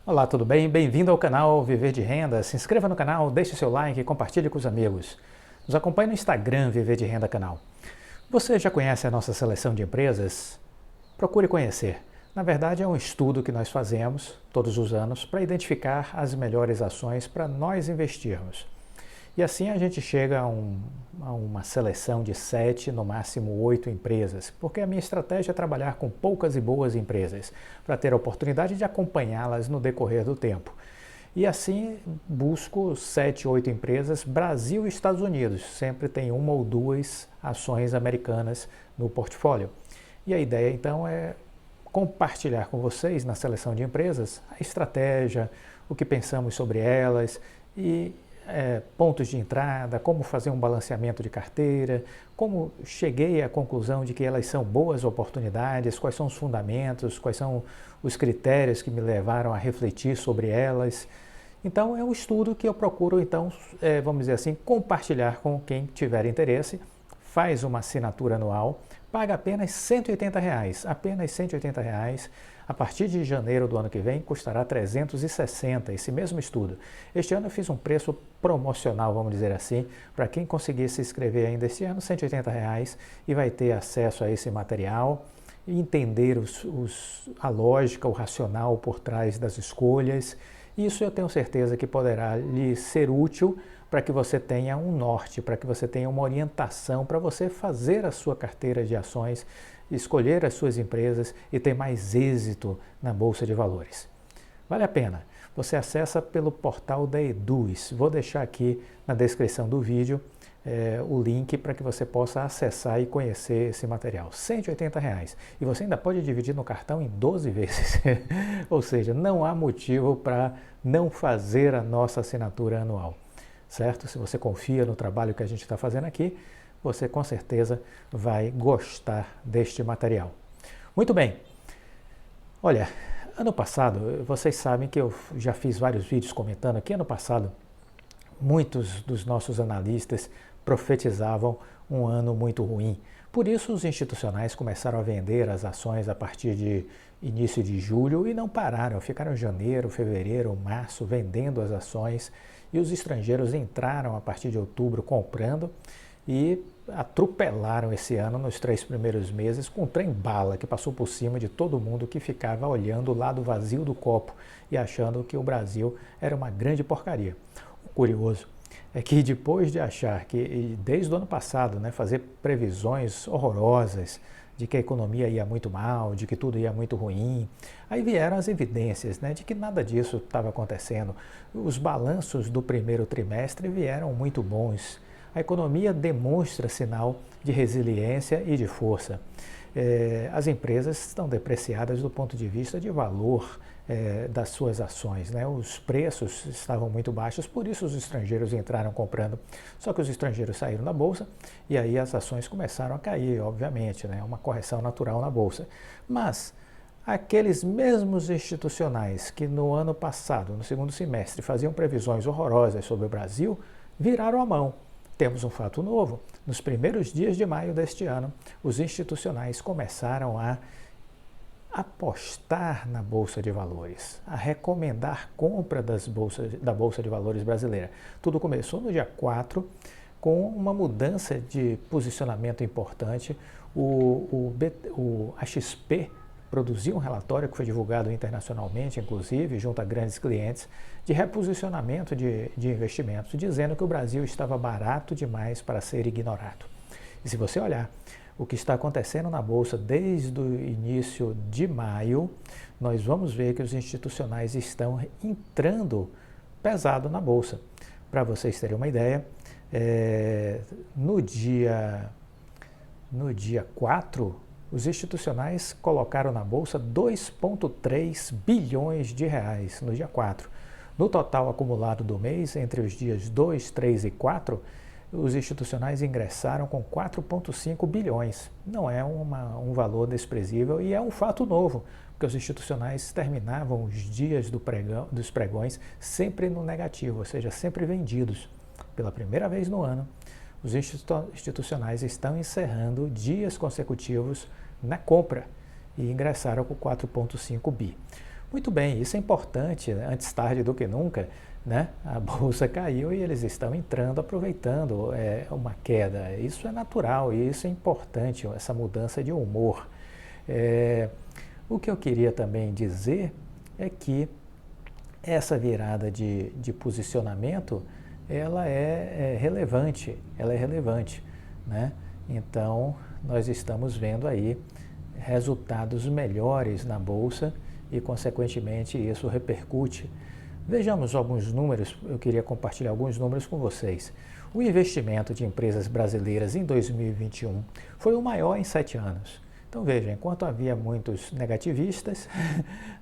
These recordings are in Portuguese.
Olá, tudo bem? Bem-vindo ao canal Viver de Renda. Se inscreva no canal, deixe seu like e compartilhe com os amigos. Nos acompanhe no Instagram Viver de Renda Canal. Você já conhece a nossa seleção de empresas? Procure conhecer. Na verdade, é um estudo que nós fazemos todos os anos para identificar as melhores ações para nós investirmos. E assim a gente chega a uma seleção de 7, no máximo 8 empresas, porque a minha estratégia é trabalhar com poucas e boas empresas, para ter a oportunidade de acompanhá-las no decorrer do tempo. E assim busco 7, 8 empresas, Brasil e Estados Unidos, sempre tem uma ou duas ações americanas no portfólio. E a ideia então é compartilhar com vocês na seleção de empresas a estratégia, o que pensamos sobre elas e pontos de entrada, como fazer um balanceamento de carteira, como cheguei à conclusão de que elas são boas oportunidades, quais são os fundamentos, quais são os critérios que me levaram a refletir sobre elas. Então é um estudo que eu procuro, então, vamos dizer assim, compartilhar com quem tiver interesse, faz uma assinatura anual, paga apenas R$ 180, apenas R$ 180. A partir de janeiro do ano que vem, custará 360 esse mesmo estudo. Este ano eu fiz um preço promocional, vamos dizer assim, para quem conseguir se inscrever ainda este ano, R$ 180 e vai ter acesso a esse material, entender a lógica, o racional por trás das escolhas. Isso eu tenho certeza que poderá lhe ser útil para que você tenha um norte, para que você tenha uma orientação, para você fazer a sua carteira de ações, escolher as suas empresas e ter mais êxito na Bolsa de Valores. Vale a pena. Você acessa pelo portal da Eduz. Vou deixar aqui na descrição do vídeo o link para que você possa acessar e conhecer esse material. R$ 180. E você ainda pode dividir no cartão em 12 vezes. Ou seja, não há motivo para não fazer a nossa assinatura anual. Certo? Se você confia no trabalho que a gente está fazendo aqui, você com certeza vai gostar deste material. Muito bem. Olha, ano passado, vocês sabem que eu já fiz vários vídeos comentando que ano passado muitos dos nossos analistas profetizavam um ano muito ruim. Por isso, os institucionais começaram a vender as ações a partir de início de julho e não pararam. Ficaram em janeiro, fevereiro, março vendendo as ações e os estrangeiros entraram a partir de outubro comprando e atropelaram esse ano nos 3 primeiros meses com um trem-bala que passou por cima de todo mundo que ficava olhando o lado vazio do copo e achando que o Brasil era uma grande porcaria. O curioso é que depois de achar que, desde o ano passado, fazer previsões horrorosas de que a economia ia muito mal, de que tudo ia muito ruim, aí vieram as evidências de que nada disso estava acontecendo. Os balanços do primeiro trimestre vieram muito bons. A economia demonstra sinal de resiliência e de força. As empresas estão depreciadas do ponto de vista de valor das suas ações. Os preços estavam muito baixos, por isso os estrangeiros entraram comprando. Só que os estrangeiros saíram da Bolsa e aí as ações começaram a cair, obviamente, uma correção natural na Bolsa. Mas aqueles mesmos institucionais que no ano passado, no segundo semestre, faziam previsões horrorosas sobre o Brasil, viraram a mão. Temos um fato novo. Nos primeiros dias de maio deste ano, os institucionais começaram a apostar na Bolsa de Valores, a recomendar compra da Bolsa de Valores brasileira. Tudo começou no dia 4, com uma mudança de posicionamento importante. A XP produziu um relatório que foi divulgado internacionalmente, inclusive, junto a grandes clientes, de reposicionamento de investimentos, dizendo que o Brasil estava barato demais para ser ignorado. E se você olhar o que está acontecendo na Bolsa desde o início de maio, nós vamos ver que os institucionais estão entrando pesado na Bolsa. Para vocês terem uma ideia, no dia 4, os institucionais colocaram na Bolsa 2,3 bilhões de reais no dia 4. No total acumulado do mês, entre os dias 2, 3 e 4, os institucionais ingressaram com 4,5 bilhões. Não é um valor desprezível e é um fato novo, porque os institucionais terminavam os dias dos pregões sempre no negativo, ou seja, sempre vendidos. Pela primeira vez no ano, os institucionais estão encerrando dias consecutivos na compra e ingressaram com 4,5 bi. Muito bem, isso é importante, né? Antes tarde do que nunca, né? A bolsa caiu e eles estão entrando, aproveitando uma queda. Isso é natural e isso é importante, essa mudança de humor. É, o que eu queria também dizer é que essa virada de posicionamento, ela é relevante, né? Então, nós estamos vendo aí resultados melhores na bolsa e, consequentemente, isso repercute. Vejamos alguns números, eu queria compartilhar alguns números com vocês. O investimento de empresas brasileiras em 2021 foi o maior em 7 anos. Então veja, enquanto havia muitos negativistas,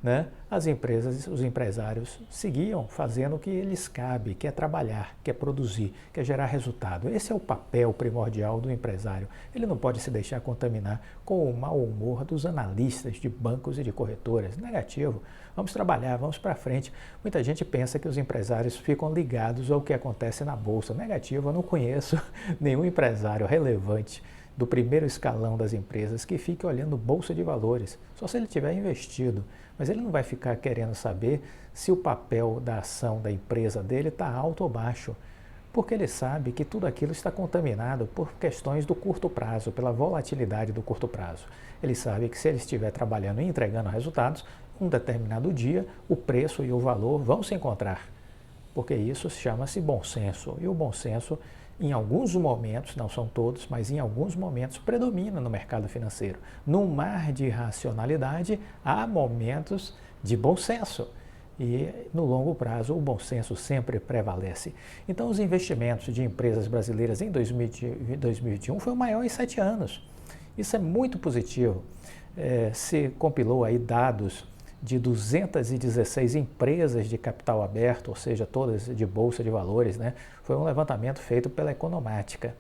né, as empresas, os empresários seguiam fazendo o que lhes cabe, que é trabalhar, que é produzir, que é gerar resultado. Esse é o papel primordial do empresário. Ele não pode se deixar contaminar com o mau humor dos analistas de bancos e de corretoras. Negativo. Vamos trabalhar, vamos para frente. Muita gente pensa que os empresários ficam ligados ao que acontece na bolsa. Negativo, eu não conheço nenhum empresário relevante do primeiro escalão das empresas que fique olhando bolsa de valores, só se ele tiver investido, mas ele não vai ficar querendo saber se o papel da ação da empresa dele está alto ou baixo, porque ele sabe que tudo aquilo está contaminado por questões do curto prazo, pela volatilidade do curto prazo. Ele sabe que se ele estiver trabalhando e entregando resultados, um determinado dia o preço e o valor vão se encontrar, porque isso chama-se bom senso, e o bom senso em alguns momentos, não são todos, mas em alguns momentos predomina no mercado financeiro. No mar de racionalidade, há momentos de bom senso. E no longo prazo, o bom senso sempre prevalece. Então, os investimentos de empresas brasileiras em 2021 foi o maior em 7 anos. Isso é muito positivo. Se compilou aí dados de 216 empresas de capital aberto, ou seja, todas de bolsa de valores, né? Foi um levantamento feito pela Economática.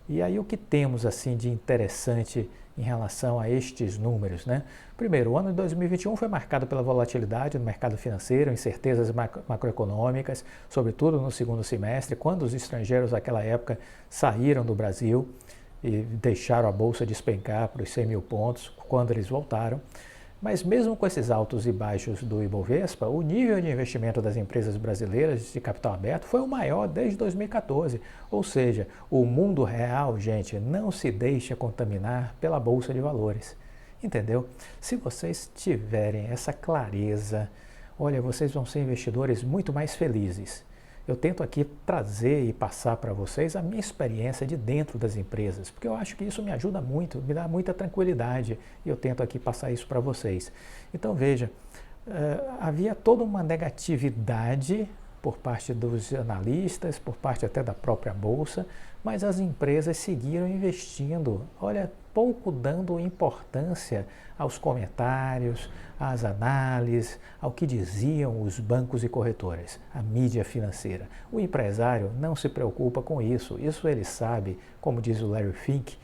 E aí o que temos assim de interessante em relação a estes números, né? Primeiro, o ano de 2021 foi marcado pela volatilidade no mercado financeiro, incertezas macroeconômicas, sobretudo no segundo semestre, quando os estrangeiros naquela época saíram do Brasil e deixaram a bolsa despencar para os 100 mil pontos, quando eles voltaram. Mas mesmo com esses altos e baixos do Ibovespa, o nível de investimento das empresas brasileiras de capital aberto foi o maior desde 2014. Ou seja, o mundo real, gente, não se deixa contaminar pela Bolsa de Valores. Entendeu? Se vocês tiverem essa clareza, olha, vocês vão ser investidores muito mais felizes. Eu tento aqui trazer e passar para vocês a minha experiência de dentro das empresas, porque eu acho que isso me ajuda muito, me dá muita tranquilidade e eu tento aqui passar isso para vocês. Então veja, havia toda uma negatividade por parte dos analistas, por parte até da própria bolsa, mas as empresas seguiram investindo, olha, pouco dando importância aos comentários, às análises, ao que diziam os bancos e corretoras, a mídia financeira. O empresário não se preocupa com isso, isso ele sabe, como diz o Larry Fink,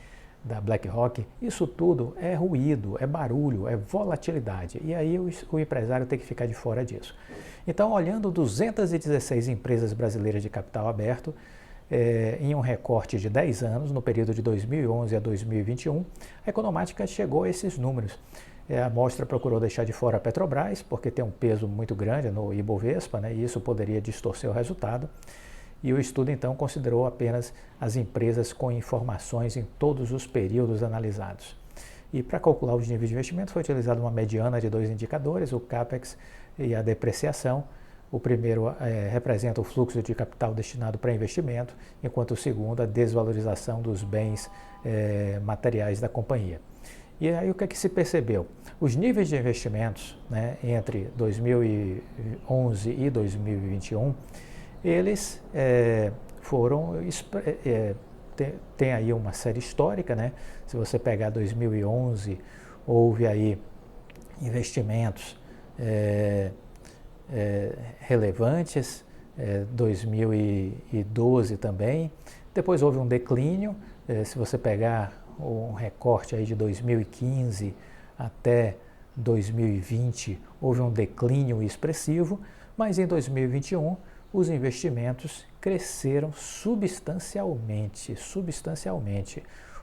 da BlackRock, isso tudo é ruído, é barulho, é volatilidade. E aí o empresário tem que ficar de fora disso. Então, olhando 216 empresas brasileiras de capital aberto, em um recorte de 10 anos, no período de 2011 a 2021, a Economática chegou a esses números. A amostra procurou deixar de fora a Petrobras, porque tem um peso muito grande no Ibovespa, né, e isso poderia distorcer o resultado. E o estudo, então, considerou apenas as empresas com informações em todos os períodos analisados. E para calcular os níveis de investimento foi utilizada uma mediana de 2 indicadores, o CAPEX e a depreciação. O primeiro representa o fluxo de capital destinado para investimento, enquanto o segundo a desvalorização dos bens materiais da companhia. E aí o que é que se percebeu? Os níveis de investimentos, né, entre 2011 e 2021, eles tem aí uma série histórica, né? Se você pegar 2011, houve aí investimentos relevantes, 2012 também, depois houve um declínio, se você pegar um recorte aí de 2015 até 2020, houve um declínio expressivo, mas em 2021 os investimentos cresceram substancialmente,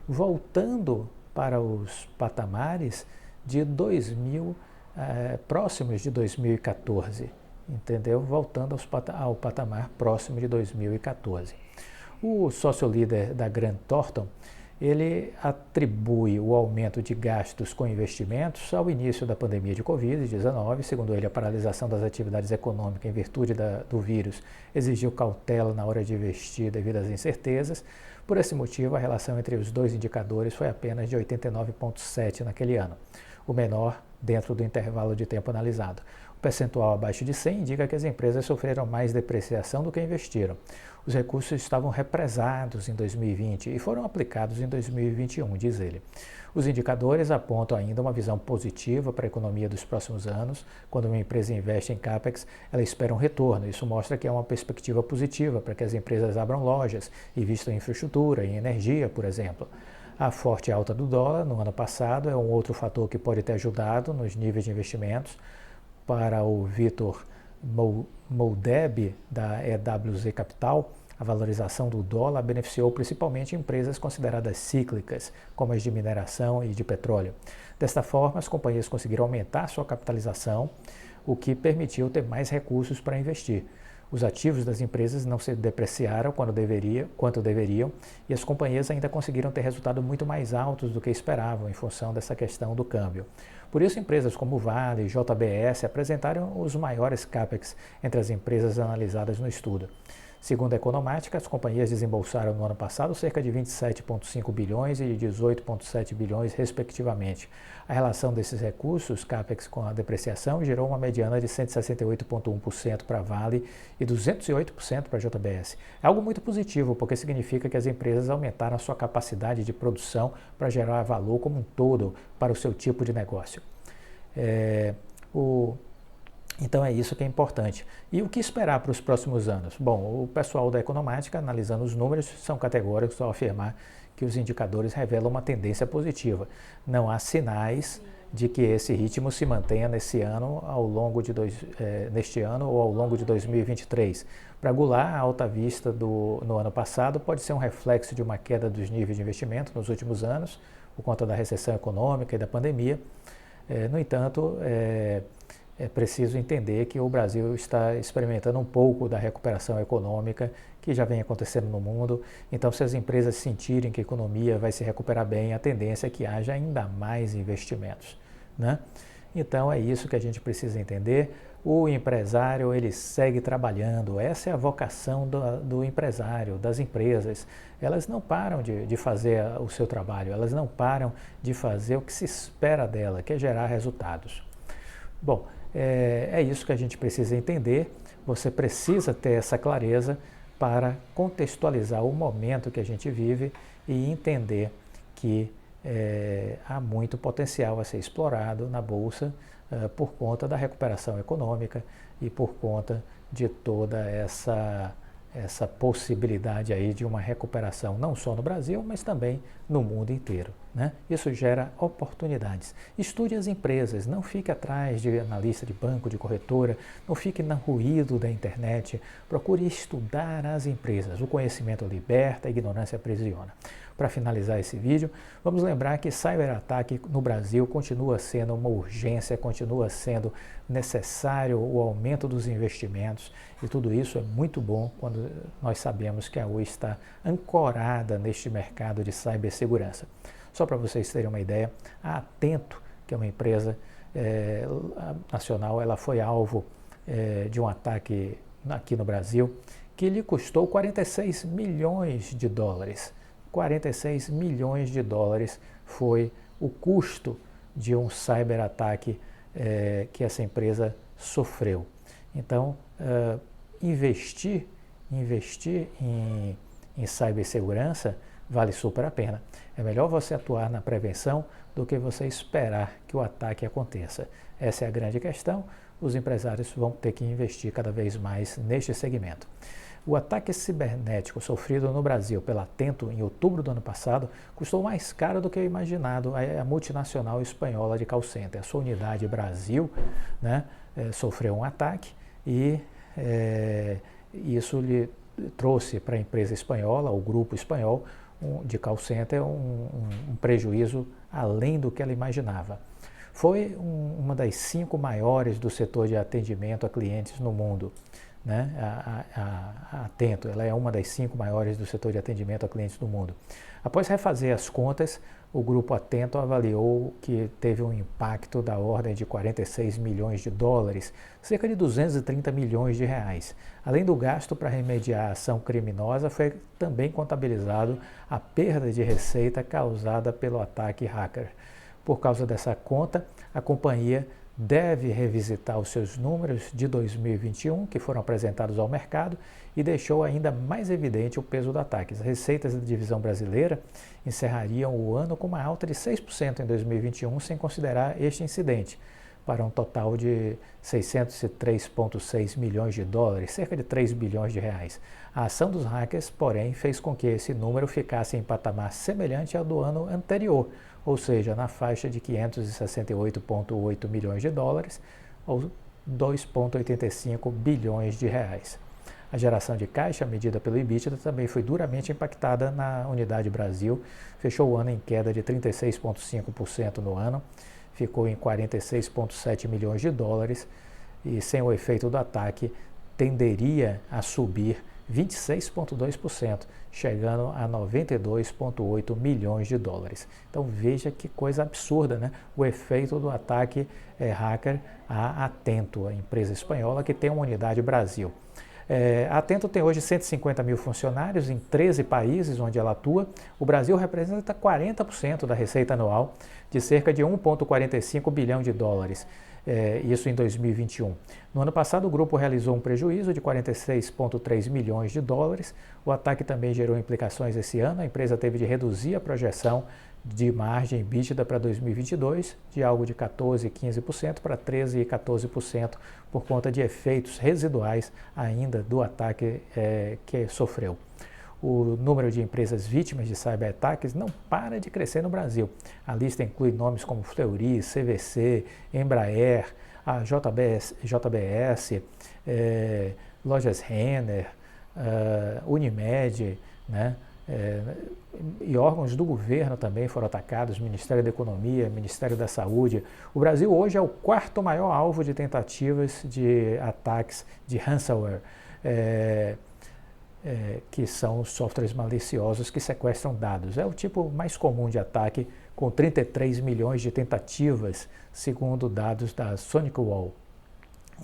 voltando para os patamares de 2019. próximos de 2014, entendeu? Voltando ao patamar próximo de 2014. O sócio-líder da Grant Thornton, ele atribui o aumento de gastos com investimentos ao início da pandemia de Covid-19. Segundo ele, a paralisação das atividades econômicas em virtude do vírus exigiu cautela na hora de investir devido às incertezas. Por esse motivo, a relação entre os dois indicadores foi apenas de 89,7 naquele ano, o menor dentro do intervalo de tempo analisado. O percentual abaixo de 100 indica que as empresas sofreram mais depreciação do que investiram. Os recursos estavam represados em 2020 e foram aplicados em 2021, diz ele. Os indicadores apontam ainda uma visão positiva para a economia dos próximos anos. Quando uma empresa investe em CAPEX, ela espera um retorno. Isso mostra que é uma perspectiva positiva para que as empresas abram lojas e investam em infraestrutura, em energia, por exemplo. A forte alta do dólar no ano passado é um outro fator que pode ter ajudado nos níveis de investimentos. Para o Vitor Moldeb, da EWZ Capital, a valorização do dólar beneficiou principalmente empresas consideradas cíclicas, como as de mineração e de petróleo. Desta forma, as companhias conseguiram aumentar sua capitalização, o que permitiu ter mais recursos para investir. Os ativos das empresas não se depreciaram quanto deveriam e as companhias ainda conseguiram ter resultados muito mais altos do que esperavam em função dessa questão do câmbio. Por isso, empresas como Vale e JBS apresentaram os maiores CAPEX entre as empresas analisadas no estudo. Segundo a Economática, as companhias desembolsaram no ano passado cerca de 27,5 bilhões e 18,7 bilhões, respectivamente. A relação desses recursos, CAPEX com a depreciação, gerou uma mediana de 168,1% para a Vale e 208% para a JBS. É algo muito positivo, porque significa que as empresas aumentaram a sua capacidade de produção para gerar valor como um todo para o seu tipo de negócio. Então é isso que é importante. E o que esperar para os próximos anos? Bom, o pessoal da Economática, analisando os números, são categóricos ao afirmar que os indicadores revelam uma tendência positiva. Não há sinais de que esse ritmo se mantenha neste ano ou ao longo de 2023. Para Goulart, a alta vista no ano passado pode ser um reflexo de uma queda dos níveis de investimento nos últimos anos, por conta da recessão econômica e da pandemia. No entanto, é preciso entender que o Brasil está experimentando um pouco da recuperação econômica que já vem acontecendo no mundo. Então, se as empresas sentirem que a economia vai se recuperar bem, a tendência é que haja ainda mais investimentos, né? Então, é isso que a gente precisa entender. O empresário, ele segue trabalhando. Essa é a vocação do empresário, das empresas. Elas não param de fazer o seu trabalho, elas não param de fazer o que se espera dela, que é gerar resultados. Bom, é isso que a gente precisa entender. Você precisa ter essa clareza para contextualizar o momento que a gente vive e entender que há muito potencial a ser explorado na Bolsa por conta da recuperação econômica e por conta de toda essa possibilidade aí de uma recuperação não só no Brasil, mas também no mundo inteiro, né? Isso gera oportunidades. Estude as empresas, não fique atrás de analista de banco, de corretora, não fique no ruído da internet, procure estudar as empresas. O conhecimento liberta, a ignorância aprisiona. Para finalizar esse vídeo, vamos lembrar que cyberataque no Brasil continua sendo uma urgência, continua sendo necessário o aumento dos investimentos e tudo isso é muito bom quando nós sabemos que a Oi está ancorada neste mercado de cibersegurança. Só para vocês terem uma ideia, a Atento, que é uma empresa nacional, ela foi alvo de um ataque aqui no Brasil que lhe custou 46 milhões de dólares. 46 milhões de dólares foi o custo de um cyberataque que essa empresa sofreu. Então, investir em cibersegurança vale super a pena. É melhor você atuar na prevenção do que você esperar que o ataque aconteça. Essa é a grande questão. Os empresários vão ter que investir cada vez mais neste segmento. O ataque cibernético sofrido no Brasil pela Atento em outubro do ano passado custou mais caro do que o imaginado a multinacional espanhola de call center. A sua unidade Brasil, né, sofreu um ataque e isso lhe trouxe para a empresa espanhola, o grupo espanhol de call center, um prejuízo além do que ela imaginava. Foi uma das 5 maiores do setor de atendimento a clientes no mundo. Né? A Atento, ela é uma das 5 maiores do setor de atendimento a clientes do mundo. Após refazer as contas, o grupo Atento avaliou que teve um impacto da ordem de 46 milhões de dólares, cerca de 230 milhões de reais. Além do gasto para remediar a ação criminosa, foi também contabilizado a perda de receita causada pelo ataque hacker. Por causa dessa conta, a companhia deve revisitar os seus números de 2021, que foram apresentados ao mercado, e deixou ainda mais evidente o peso do ataque. As receitas da divisão brasileira encerrariam o ano com uma alta de 6% em 2021, sem considerar este incidente, para um total de 603,6 milhões de dólares, cerca de 3 bilhões de reais. A ação dos hackers, porém, fez com que esse número ficasse em patamar semelhante ao do ano anterior, ou seja, na faixa de 568,8 milhões de dólares, ou 2,85 bilhões de reais. A geração de caixa, medida pelo EBITDA, também foi duramente impactada na Unidade Brasil, fechou o ano em queda de 36,5% no ano, ficou em 46,7 milhões de dólares e, sem o efeito do ataque, tenderia a subir 26,2%, chegando a 92,8 milhões de dólares. Então veja que coisa absurda, né? O efeito do ataque hacker a Atento, a empresa espanhola que tem uma unidade Brasil. A Atento tem hoje 150 mil funcionários em 13 países onde ela atua. O Brasil representa 40% da receita anual de cerca de 1,45 bilhão de dólares. Isso em 2021. No ano passado, o grupo realizou um prejuízo de 46,3 milhões de dólares. O ataque também gerou implicações esse ano. A empresa teve de reduzir a projeção de margem EBITDA para 2022 de algo de 14% e 15% para 13% e 14% por conta de efeitos residuais ainda do ataque que sofreu. O número de empresas vítimas de cyberataques não para de crescer no Brasil. A lista inclui nomes como Fleury, CVC, Embraer, a JBS, Lojas Renner, Unimed, né? E órgãos do governo também foram atacados, Ministério da Economia, Ministério da Saúde. O Brasil hoje é o 4º maior alvo de tentativas de ataques de ransomware, que são softwares maliciosos que sequestram dados. É o tipo mais comum de ataque, com 33 milhões de tentativas, segundo dados da SonicWall.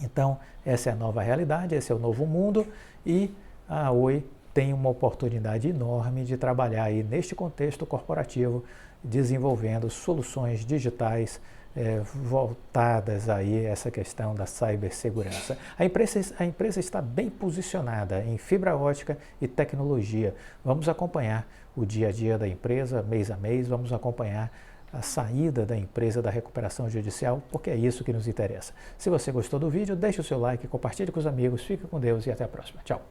Então, essa é a nova realidade, esse é o novo mundo e a Oi tem uma oportunidade enorme de trabalhar aí neste contexto corporativo, desenvolvendo soluções digitais voltadas aí a essa questão da cibersegurança. A empresa está bem posicionada em fibra ótica e tecnologia. Vamos acompanhar o dia a dia da empresa, mês a mês, vamos acompanhar a saída da empresa da recuperação judicial, porque é isso que nos interessa. Se você gostou do vídeo, deixe o seu like, compartilhe com os amigos, fique com Deus e até a próxima. Tchau!